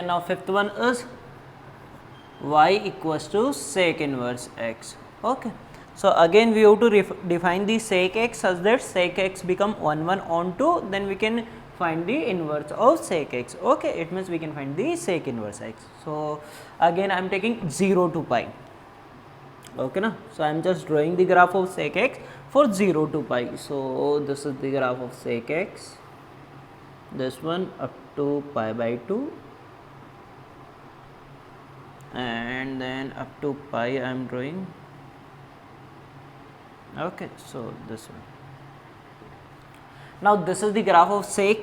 And now fifth one is y equals to sec inverse x. Okay. So again we have to define the sec x such that sec x become 1 1 on 2, then we can find the inverse of sec x. Okay, it means we can find the sec inverse x. So again I am taking 0 to pi. Okay na. So I am just drawing the graph of sec x for 0 to pi. So this is the graph of sec x, this one up to pi by 2, and then up to pi I am drawing. Okay, so this one. Now this is the graph of sec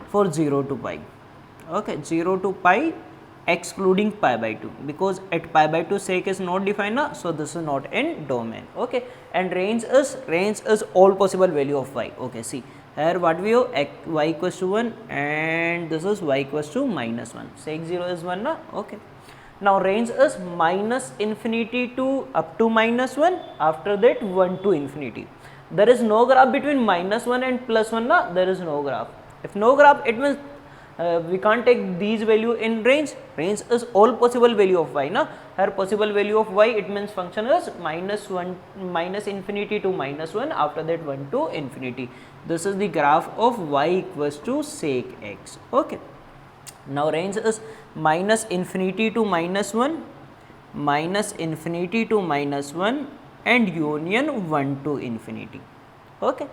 for 0 to pi. Okay, 0 to pi excluding pi by 2, because at pi by 2 sec is not defined na, so this is not in domain. Okay, and range is all possible value of y. Okay, see here what we have, y equals to 1 and this is y equals to minus 1, sec 0 is 1 na. Okay, now range is minus infinity to up to minus 1, after that 1 to infinity. There is no graph between minus 1 and plus 1 na, there is no graph. If no graph, it means we can't take these value in range. Range is all possible value of y na. Here possible value of y, it means function is minus 1, minus infinity to minus 1, after that 1 to infinity. This is the graph of y equals to sec x. Okay. Now range is minus infinity to minus 1, minus infinity to minus 1, and union 1 to infinity. Okay.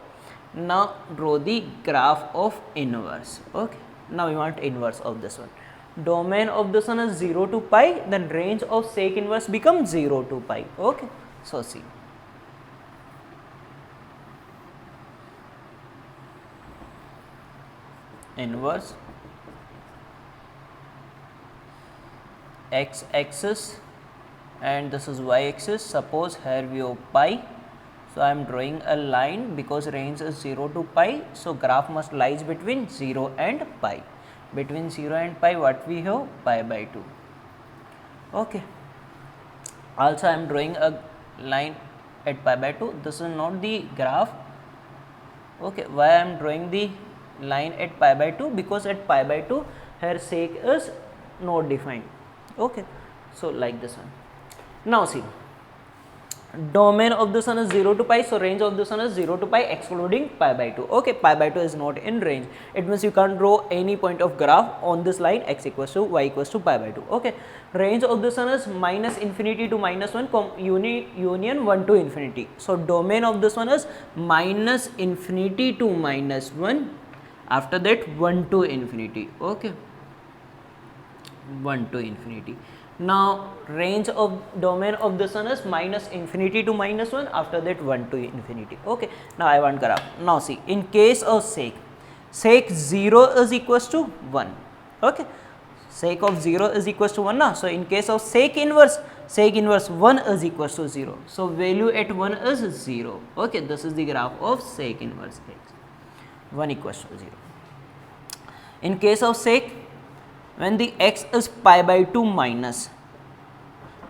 Now draw the graph of inverse. Okay. Now we want inverse of this one. Domain of this one is 0 to pi, then range of sec inverse becomes 0 to pi. Okay. So see. Inverse x axis and this is y axis. Suppose here we have pi, so I am drawing a line because range is 0 to pi, so graph must lies between 0 and pi. Between 0 and pi what we have, pi by 2. Okay. Also I am drawing a line at pi by 2. This is not the graph. Okay, why I am drawing the line at pi by 2? Because at pi by 2 here sec is not defined. Okay, so like this one. Now see, domain of the sun is 0 to pi, so range of the sun is 0 to pi excluding pi by 2. Okay, pi by 2 is not in range, it means you can't draw any point of graph on this line x equals to y equals to pi by 2. Okay, range of the sun is minus infinity to minus 1, union 1 to infinity. So domain of this one is minus infinity to minus 1, after that 1 to infinity. Okay, 1 to infinity. Now range of domain of the sun is minus infinity to minus 1, after that 1 to infinity. Okay, now I want graph. Now see, in case of sec 0 is equals to 1. Okay, sec of 0 is equals to 1 now. So in case of sec inverse 1 is equals to 0, so value at 1 is 0. Okay, this is the graph of sec inverse x, 1 equals to 0. In case of sec, when the x is pi by 2 minus,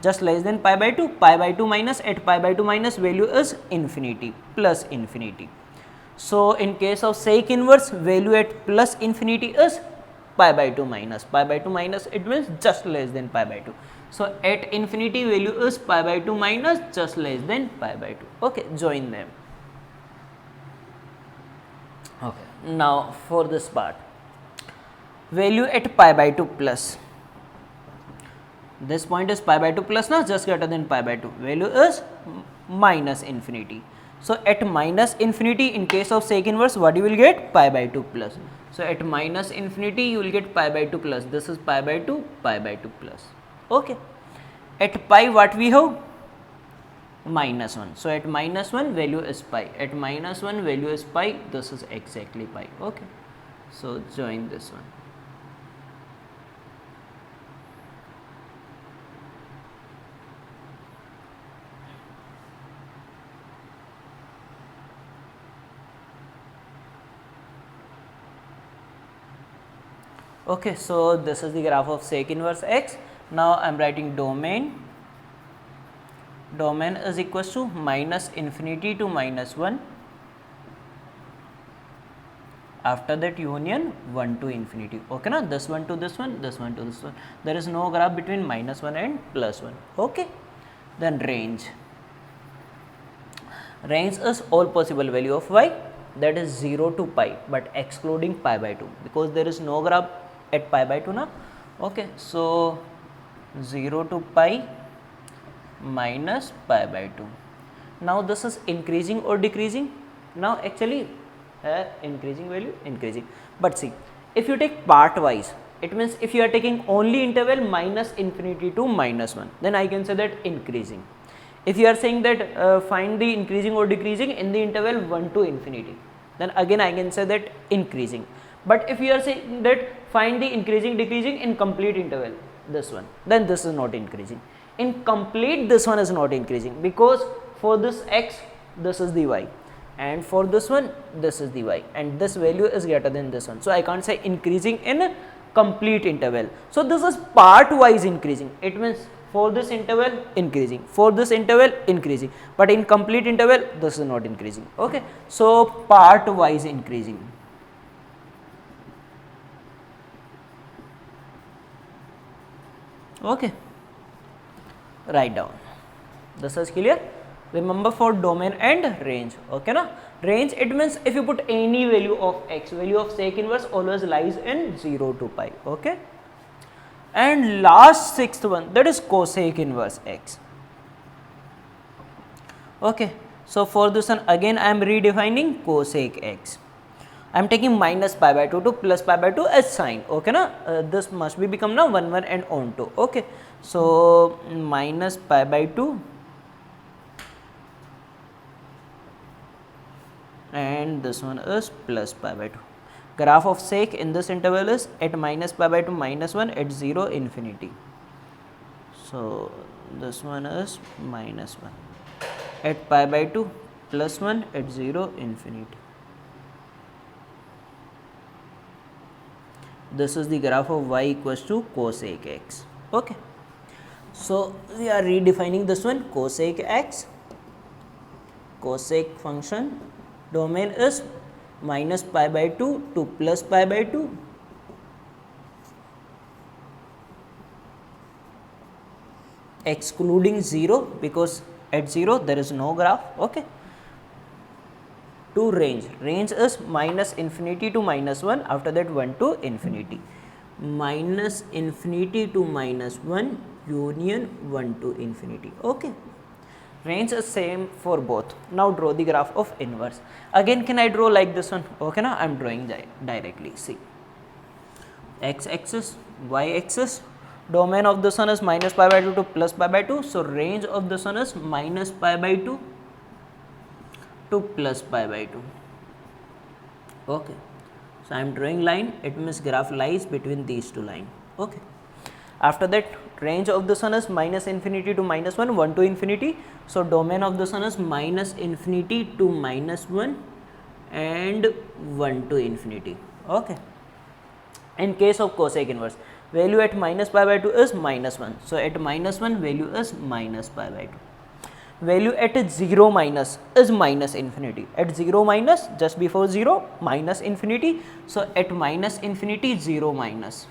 just less than pi by 2 minus, at pi by 2 minus value is infinity, plus infinity. So in case of sec inverse, value at plus infinity is pi by 2 minus. Pi by 2 minus, it means just less than pi by 2. So at infinity value is pi by 2 minus just less than pi by 2. Okay, join them. Okay, now for this part, value at pi by 2 plus, this point is pi by 2 plus now, just greater than pi by 2, value is minus infinity. So at minus infinity, in case of sec inverse, what you will get, pi by 2 plus. So at minus infinity you will get pi by 2 plus, this is pi by 2 plus. Okay, at pi what we have, minus 1. So at minus 1 value is pi, at minus 1 value is pi, this is exactly pi. Okay, so join this one. Okay, so this is the graph of sec inverse x. Now I am writing domain. Domain is equals to minus infinity to minus 1, after that union 1 to infinity. Okay na, this one to this one, this one to this one. There is no graph between -1 and +1. Okay, then range is all possible value of y, that is 0 to pi, but excluding pi by 2, because there is no graph at pi by 2 na. Okay, so 0 to pi minus pi by 2. Now this is increasing or decreasing? Now actually increasing value, increasing. But see, if you take part wise, it means if you are taking only interval minus infinity to -1, then I can say that increasing. If you are saying that find the increasing or decreasing in the interval 1 to infinity, then again I can say that increasing. But if you are saying that find the increasing decreasing in complete interval, this one, then this is not increasing. In complete, this one is not increasing, because for this x, this is the y, and for this one, this is the y, and this value is greater than this one. So I can't say increasing in complete interval. So this is part wise increasing. It means for this interval increasing, for this interval increasing, but in complete interval this is not increasing. Okay, so part wise increasing. Okay, write down. This is clear. Remember for domain and range. Okay na, range, it means if you put any value of x, value of sec inverse always lies in 0 to pi. Okay, and last sixth one, that is cosec inverse x. Okay, so for this one again I am redefining cosec x. I am taking minus pi by 2 to plus pi by 2 as sign. Okay na, this must be become now 1 1 and on 2. Okay, so minus pi by 2 and this one is plus pi by 2. Graph of sec in this interval is at minus pi by 2 -1 at 0 infinity. So this one is -1 at pi by 2 +1 at 0 infinity. This is the graph of y equals to cosec x. Okay, so we are redefining this one, cosec x, cosec function, domain is minus pi by 2 to plus pi by 2, excluding 0, because at 0 there is no graph. Okay, to range, range is minus infinity to -1, after that 1 to infinity, minus infinity to -1 union 1 to infinity. Okay, range is same for both. Now draw the graph of inverse. Again can I draw like this one? Okay na, I am drawing directly. See, x axis, y axis, domain of this one is minus pi by 2 to plus pi by 2. So range of this one is minus pi by 2 to plus pi by 2. Okay, so I am drawing line, it means graph lies between these two lines. Okay, after that range of this one is minus infinity to -1, 1 to infinity. So domain of this one is minus infinity to -1 and 1 to infinity. Okay, in case of cosec inverse, value at minus pi by 2 is -1. So at -1 value is minus pi by 2. Value at 0 minus is minus infinity. At 0 minus, just before 0, minus infinity. So at minus infinity, 0 minus.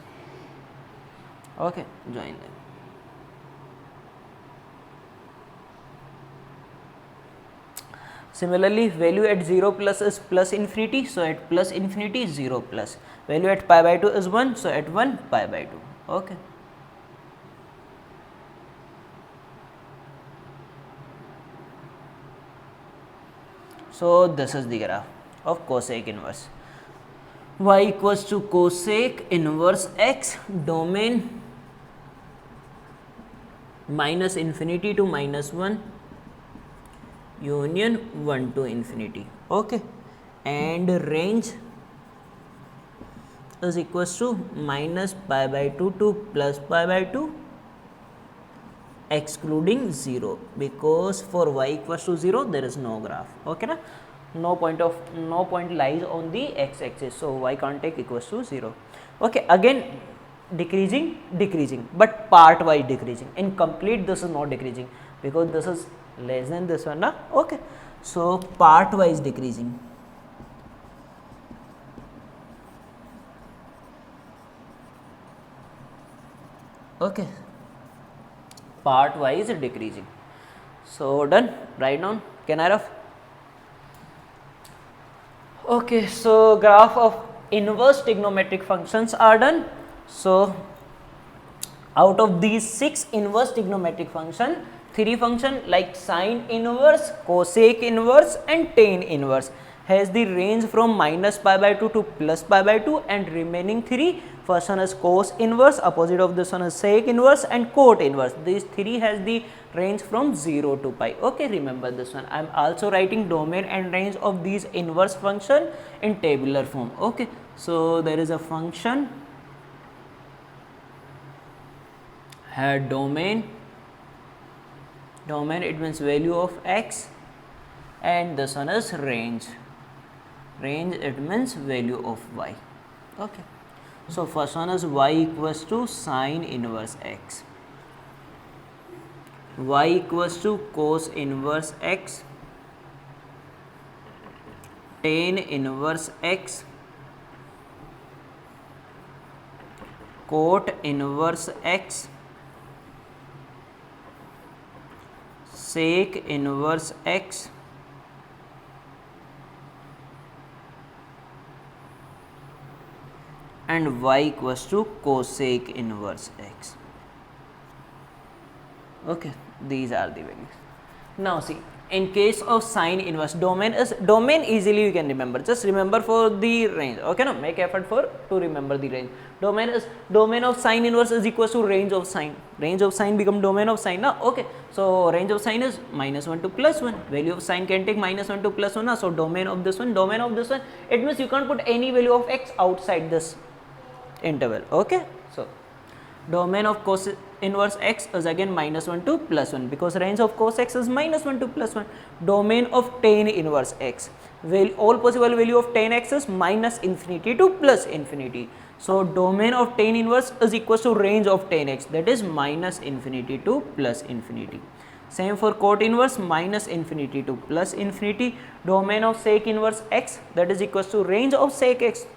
Okay, join them. Similarly, value at 0 plus is plus infinity. So at plus infinity, 0 plus. Value at pi by 2 is 1. So at 1, pi by 2. Okay. So this is the graph of cosec inverse. Y equals to cosec inverse x, domain minus infinity to -1 union 1 to infinity. Okay, and range is equals to minus pi by 2 to plus pi by 2 excluding 0, because for y equals to 0 there is no graph. Okay na, no point lies on the x axis, so y can't take equals to 0. Okay, again decreasing, but part wise decreasing. In complete this is not decreasing, because this is less than this one na. Okay, so part wise decreasing. Okay, part y is decreasing. So done, write down. Can I have? Okay, so graph of inverse trigonometric functions are done. So out of these 6 inverse trigonometric function, 3 function like sine inverse, cosec inverse and tan inverse has the range from minus pi by 2 to plus pi by 2, and remaining 3, first one is cos inverse, opposite of this one is sec inverse and cot inverse. These 3 has the range from 0 to pi. Okay, remember this one. I am also writing domain and range of these inverse function in tabular form. Okay, so there is a function had domain, it means value of x, and this one is range, it means value of y. Okay, so first one is y equals to sine inverse x, y equals to cos inverse x, tan inverse x, cot inverse x, sec inverse x, and y equals to cosec inverse x. Okay, these are the values. Now see, in case of sine inverse, domain easily you can remember, just remember for the range. Okay, now make effort for to remember the range. Domain of sine inverse is equals to range of sine become domain of sine now. Okay, so range of sine is -1 to +1, value of sine can take -1 to +1 now. So domain of this one, it means you can't put any value of x outside this interval. Okay, so domain of cos inverse x is again -1 to +1, because range of cos x is -1 to +1. Domain of tan inverse x, all possible value of tan x is -infinity to +infinity. So domain of tan inverse is equals to range of tan x, that is -infinity to +infinity. Same for cot inverse, -infinity to +infinity. Domain of sec inverse x, that is equals to range of sec x,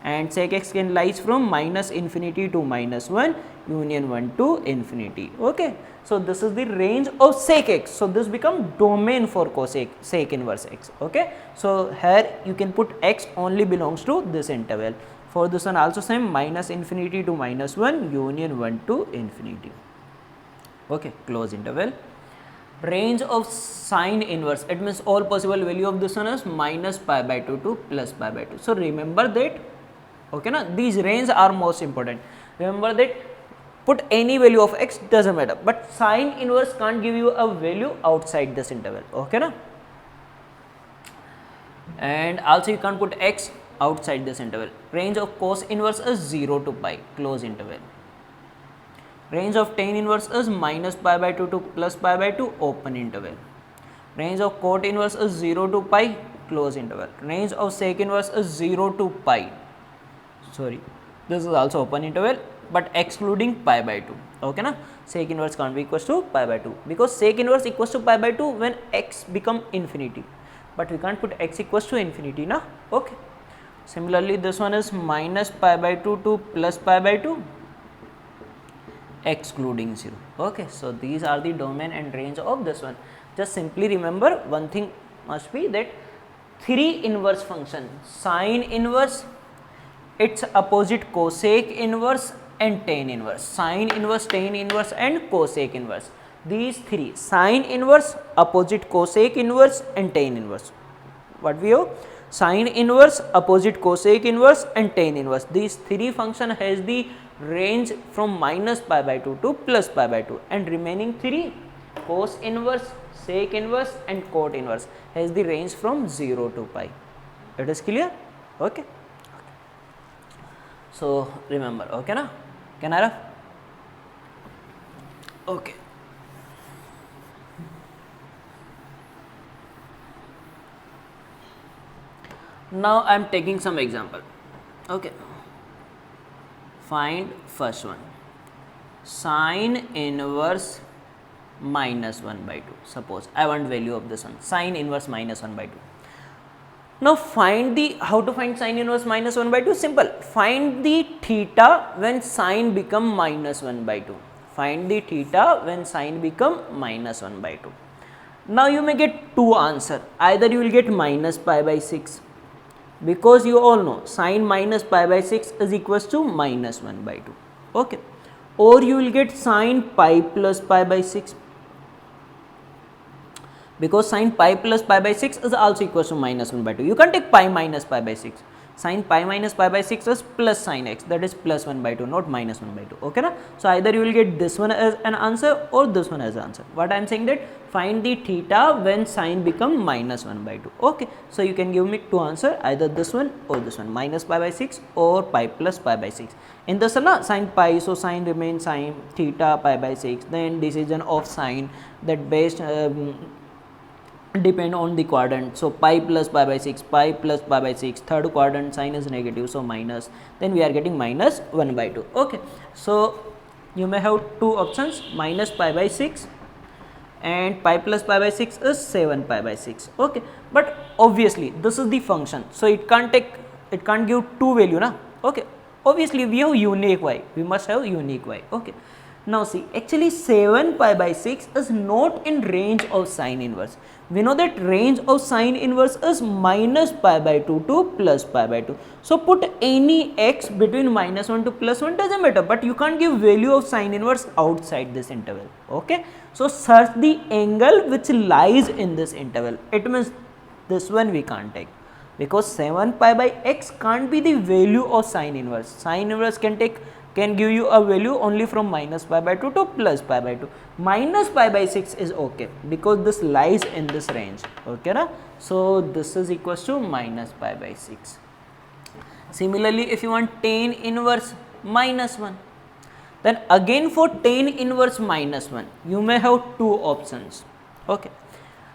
and sec x can lies from -infinity to -1 union 1 to infinity. Okay, so this is the range of sec x, so this become domain for cosec sec inverse x. Okay, so here you can put x only belongs to this interval. For this one also same, -infinity to -1 union 1 to infinity. Okay, close interval. Range of sine inverse, it means all possible value of this one is minus pi by 2 to plus pi by 2. So remember that. Okay, now these range are most important. Remember that put any value of x, doesn't matter, but sine inverse can't give you a value outside this interval. Okay, na? And also you can't put x outside this interval. Range of cos inverse is 0 to pi, close interval. Range of tan inverse is minus pi by 2 to plus pi by 2, open interval. Range of cot inverse is 0 to pi, close interval. Range of sec inverse is 0 to pi. Sorry, this is also open interval, but excluding pi by 2. Okay, na? Sec inverse can't be equals to pi by 2, because sec inverse equals to pi by 2 when x become infinity, but we can't put x equals to infinity, na? Okay. Similarly, this one is minus pi by 2 to plus pi by 2, excluding 0. Okay, so these are the domain and range of this one. Just simply remember one thing must be that 3 inverse function, sine inverse, its opposite cosec inverse and tan inverse, sine inverse, tan inverse and cosec inverse. These 3, sine inverse, opposite cosec inverse and tan inverse. What we have? Sine inverse, opposite cosec inverse and tan inverse. These 3 function has the range from minus pi by 2 to plus pi by 2, and remaining 3, cos inverse, sec inverse and cot inverse, has the range from 0 to pi. It is clear? Okay. So remember, okay, na? Can I have? Okay. Now I am taking some example. Okay. Find first one. Sine inverse minus 1 by 2. Suppose I want value of this one. Sine inverse minus 1 by 2. Now find the, how to find sin inverse minus 1 by 2? Simple. Find the theta when sin become minus 1 by 2. Find the theta when sin become minus 1 by 2. Now you may get two answer. Either you will get minus pi by 6, because you all know sin minus pi by 6 is equals to minus 1 by 2. Okay. Or you will get sin pi plus pi by 6, because sin pi plus pi by 6 is also equals to minus 1 by 2. You can take pi minus pi by 6. Sin pi minus pi by 6 is plus sin x, that is plus 1 by 2, not minus 1 by 2. Okay na? So either you will get this one as an answer or this one as an answer. What I am saying that find the theta when sin become minus 1 by 2. Okay. So you can give me two answer, either this one or this one, minus pi by 6 or pi plus pi by 6. In this na sin pi, so sin remains sin theta pi by 6. Then decision of sin that based depend on the quadrant. So pi plus pi by 6, pi plus pi by 6, third quadrant sign is negative, so minus, then we are getting minus 1 by 2. Okay. So you may have two options, minus pi by 6 and pi plus pi by 6 is 7 pi by 6. Okay. But obviously this is the function, so it can't give two value na. Okay. Obviously we have unique y, we must have unique y. Okay. Now see, actually 7 pi by 6 is not in range of sin inverse. We know that range of sin inverse is minus pi by 2 to plus pi by 2. So put any x between minus 1 to plus 1, doesn't matter, but you can't give value of sin inverse outside this interval. Okay. So search the angle which lies in this interval. It means this one we can't take, because 7 pi by x can't be the value of sin inverse. Sin inverse can give you a value only from minus pi by 2 to plus pi by 2. Minus pi by 6 is okay, because this lies in this range. Okay na? So this is equals to minus pi by 6. Similarly, if you want tan inverse minus 1, then again for tan inverse minus 1 you may have two options. Okay.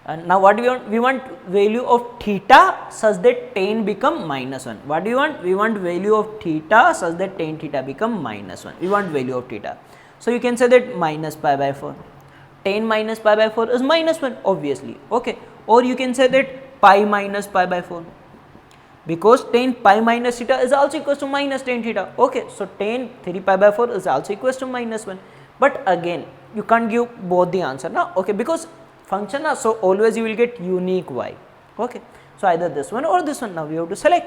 And now what we want value of theta such that tan become minus 1. What do you want? We want value of theta such that tan theta become minus 1. We want value of theta. So you can say that minus pi by 4. Tan minus pi by 4 is minus 1, obviously. Okay. Or you can say that pi minus pi by 4, because tan pi minus theta is also equals to minus tan theta. Okay. So tan 3 pi by 4 is also equals to minus 1. But again you can't give both the answer now. Okay. Because function, so always you will get unique y. Okay. So either this one or this one. Now we have to select.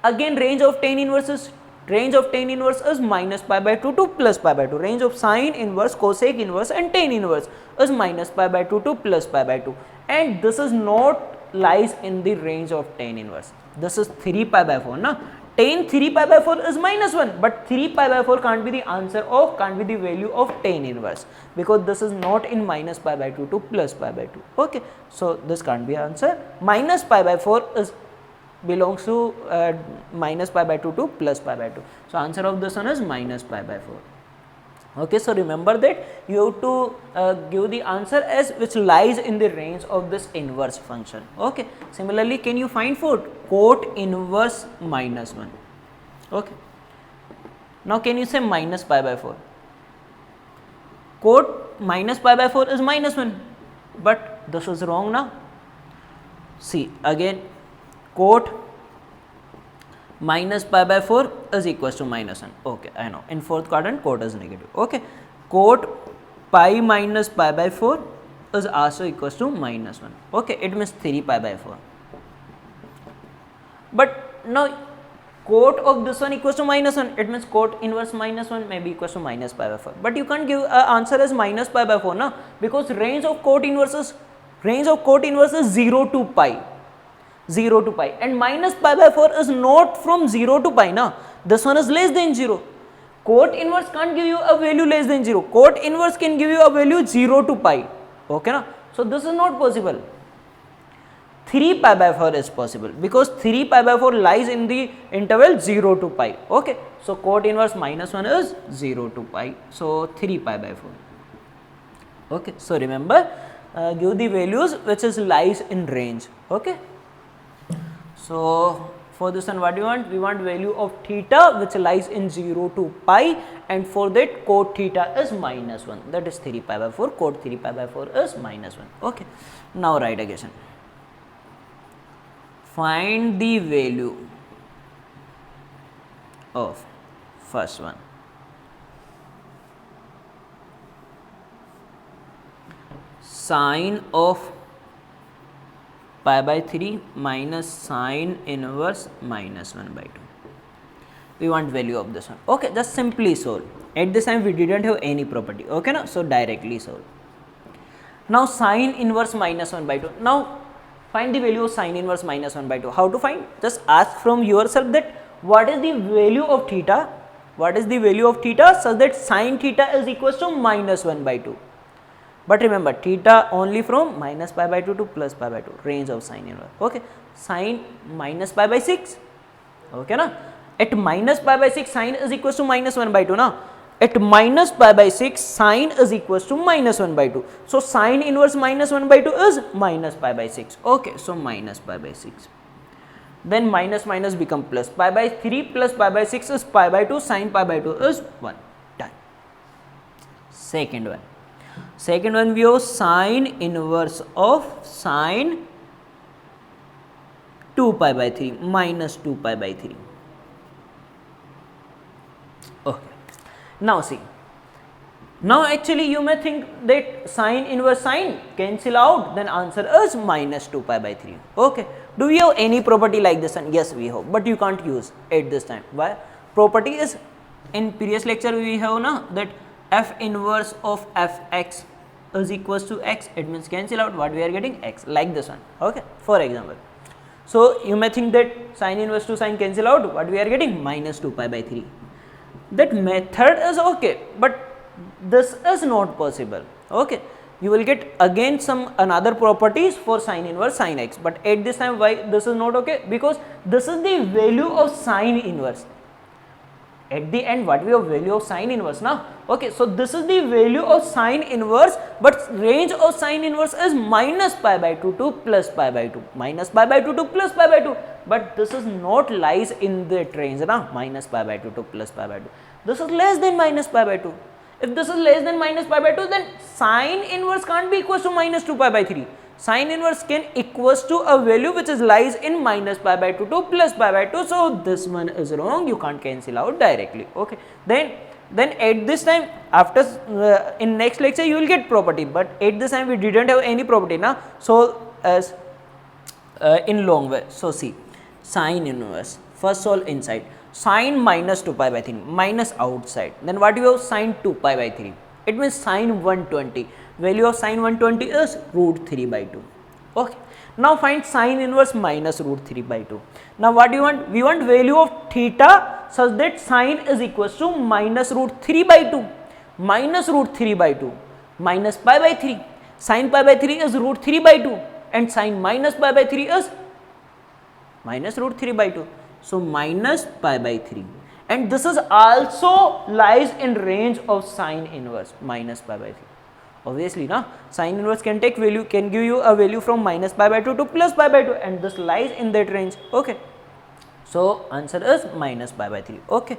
Again range of tan inverse is minus pi by 2 to plus pi by 2. Range of sine inverse, cosec inverse and tan inverse is minus pi by 2 to plus pi by 2. And this is not lies in the range of tan inverse. This is 3 pi by 4 na. Tan 3 pi by 4 is minus 1, but 3 pi by 4 can't be the answer of, can't be the value of tan inverse, because this is not in minus pi by 2 to plus pi by 2. Okay. So this can't be answer. Minus pi by 4 is belongs to minus pi by 2 to plus pi by 2. So answer of this one is minus pi by 4. Okay. So remember that you have to give the answer as which lies in the range of this inverse function. Okay. Similarly, can you find for cot inverse minus 1? Okay. Now can you say minus pi by 4? Cot minus pi by 4 is minus 1, but this is wrong now. See again, cot minus pi by 4 is equals to minus 1. Okay, I know in fourth quadrant cot is negative. Okay. Cot pi minus pi by 4 is also equals to minus 1. Okay, it means 3 pi by 4. But now cot of this one equals to minus 1, it means cot inverse minus 1 may be equals to minus pi by 4. But you can't give answer as minus pi by 4 now, because range of cot inverse is 0 to pi. 0 to pi, and minus pi by 4 is not from 0 to pi now. This one is less than 0. Cot inverse can't give you a value less than 0. Cot inverse can give you a value 0 to pi. Okay na? So this is not possible. 3 pi by 4 is possible, because 3 pi by 4 lies in the interval 0 to pi. Okay. So cot inverse minus 1 is 0 to pi. So 3 pi by 4. Okay. So remember, give the values which is lies in range. Okay. So for this one what do you want? We want value of theta which lies in 0 to pi, and for that cot theta is minus 1, that is 3 pi by 4, cot 3 pi by 4 is minus 1. Okay. Now write equation. find the value of first one, sine of pi by 3 minus sine inverse minus 1 by 2. We want value of this one. Okay, just simply solve. At this time we didn't have any property. Okay, now so directly solve. Now sine inverse minus 1 by 2. Now find the value of sine inverse minus 1 by 2. How to find? Just ask from yourself that what is the value of theta? What is the value of theta such that sine theta is equals to minus 1 by 2. But remember theta only from minus pi by 2 to plus pi by 2, range of sine inverse. Okay, sine minus pi by 6. Okay, na? At minus pi by 6 sine is equals to minus 1 by 2 now. At minus pi by 6 sine is equals to minus 1 by 2. So sine inverse minus 1 by 2 is minus pi by 6. Okay, so minus pi by 6. Then minus minus become plus. Pi by 3 plus pi by 6 is pi by 2. Sine pi by 2 is 1. Done. Second one. Second one we have sine inverse of sine 2 pi by 3 minus 2 pi by 3. Okay. Now see. Now actually you may think that sine inverse sine cancel out, then answer is minus 2 pi by 3. Okay. Do we have any property like this one? Yes, we have, but you can't use at this time. Why? Property is, in previous lecture we have na that f inverse of fx is equals to x. It means cancel out what we are getting, x, like this one. Okay. For example, so you may think that sine inverse to sine cancel out, what we are getting, minus 2 pi by 3. That method is okay, but this is not possible. Okay, you will get again some another properties for sine inverse sine x, but at this time why this is not okay? Because this is the value of sine inverse. At the end what we have value of sine inverse now. Okay, so this is the value of sine inverse, but range of sine inverse is minus pi by 2 to plus pi by 2, minus pi by 2 to plus pi by 2, but this is not lies in that range now, minus pi by 2 to plus pi by 2. This is less than minus pi by 2. If this is less than minus pi by 2, then sine inverse can't be equals to minus 2 pi by 3. Sine inverse can equals to a value which is lies in minus pi by 2 to plus pi by 2. So this one is wrong. You can't cancel out directly. Okay. Then at this time, after in next lecture you will get property, but at this time we didn't have any property now. So as in long way. So see, sine inverse. First solve inside. Sine minus 2 pi by 3 minus outside. Then what you have? Sine 2 pi by 3. It means sine 120. Value of sine 120 is root 3 by 2. Okay. Now find sine inverse minus root 3 by 2. Now what do you want? We want value of theta such that sine is equals to minus root 3 by 2. Minus root 3 by 2 minus pi by 3. Sine pi by 3 is root 3 by 2 and sine minus pi by 3 is minus root 3 by 2. So minus pi by 3, and this is also lies in range of sine inverse minus pi by 3. Obviously na, sine inverse can take value, can give you a value from minus pi by 2 to plus pi by 2, and this lies in that range. Okay, so answer is minus pi by 3. Okay,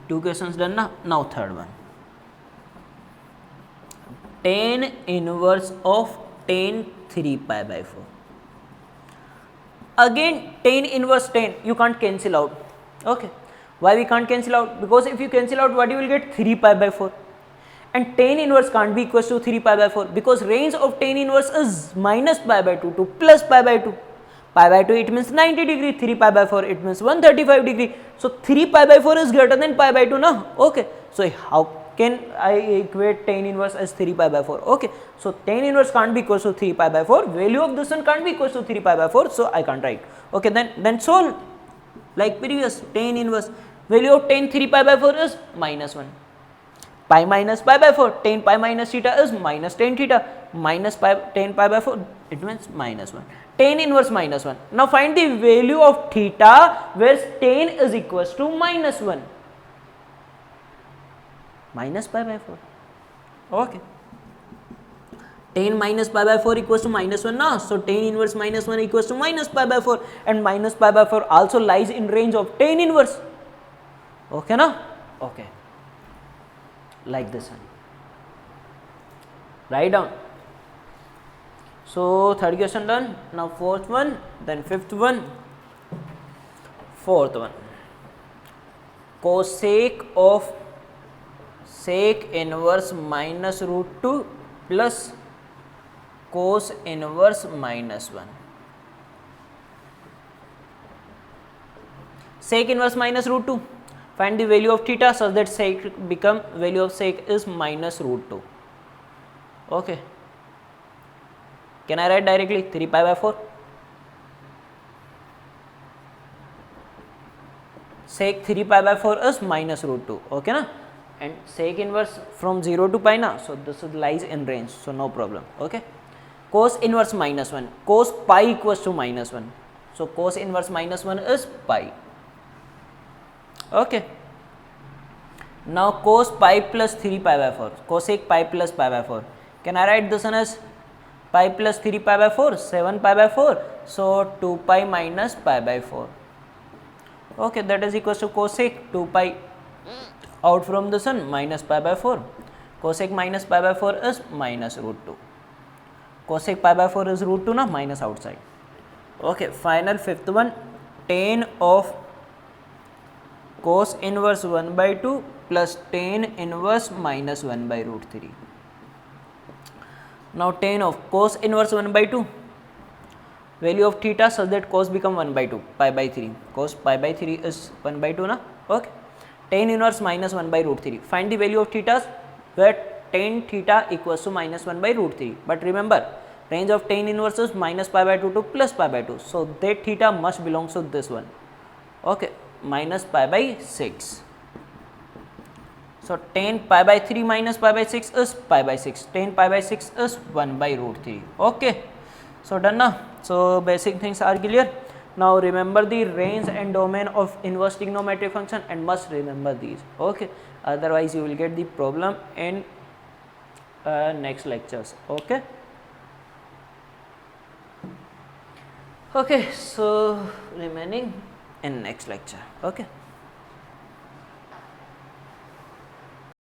2 questions done na. Now third one, tan inverse of tan 3 pi by 4. Again tan inverse tan you can't cancel out. Okay, why we can't cancel out? Because if you cancel out, what you will get? 3 pi by 4, and tan inverse can't be equals to 3 pi by 4, because range of tan inverse is minus pi by 2 to plus pi by 2. Pi by 2 it means 90 degree, 3 pi by 4 it means 135 degree. So 3 pi by 4 is greater than pi by 2 now. Okay, so how can I equate tan inverse as 3 pi by 4? Okay, so tan inverse can't be equals to 3 pi by 4. Value of this one can't be equals to 3 pi by 4, so I can't write. Okay, then solve like previous. Tan inverse, value of tan 3 pi by 4 is minus 1. Pi minus pi by 4, tan pi minus theta is minus tan theta, minus pi tan pi by 4 it means minus 1. Tan inverse minus 1. Now find the value of theta where tan is equals to minus 1. Minus pi by 4. Okay, tan minus pi by 4 equals to minus 1 now. So tan inverse minus 1 equals to minus pi by 4, and minus pi by 4 also lies in range of tan inverse. Okay na? Okay, like this one. Write down. So third question done. Now fourth one, then fifth one, fourth one. Cosec of sec inverse minus root 2 plus cos inverse minus 1. Sec inverse minus root 2. Find the value of theta such that sec become value of sec is minus root 2. Okay. Can I write directly 3 pi by 4? Sec 3 pi by 4 is minus root 2. Okay na? And sec inverse from 0 to pi na. So this lies in range. So no problem. Okay. Cos inverse minus 1. Cos pi equals to minus 1. So cos inverse minus 1 is pi. Okay. Now cos pi plus 3 pi by 4. Cosec pi plus pi by 4. Can I write this one as pi plus 3 pi by 4, 7 pi by 4. So 2 pi minus pi by 4. Okay, that is equals to cosec 2 pi out from the sun minus pi by 4. Cosec minus pi by 4 is minus root 2. Cosec pi by 4 is root 2 na, minus outside. Okay, final fifth one, tan of cos inverse 1 by 2 plus tan inverse minus 1 by root 3. Now tan of cos inverse 1 by 2, value of theta such that cos become 1 by 2, pi by 3. Cos pi by 3 is 1 by 2 na. Okay. Tan inverse minus 1 by root 3. Find the value of theta where tan theta equals to minus 1 by root 3. But remember, range of tan inverse is minus pi by 2 to plus pi by 2. So that theta must belong to this one. Okay. Minus pi by 6. So tan pi by 3 minus pi by 6 is pi by 6. Tan pi by 6 is 1 by root 3. Okay. So done now. So basic things are clear. Now remember the range and domain of inverse trigonometric function and must remember these. Okay. Otherwise you will get the problem in next lectures. Okay. Okay. So remaining in next lecture. Okay.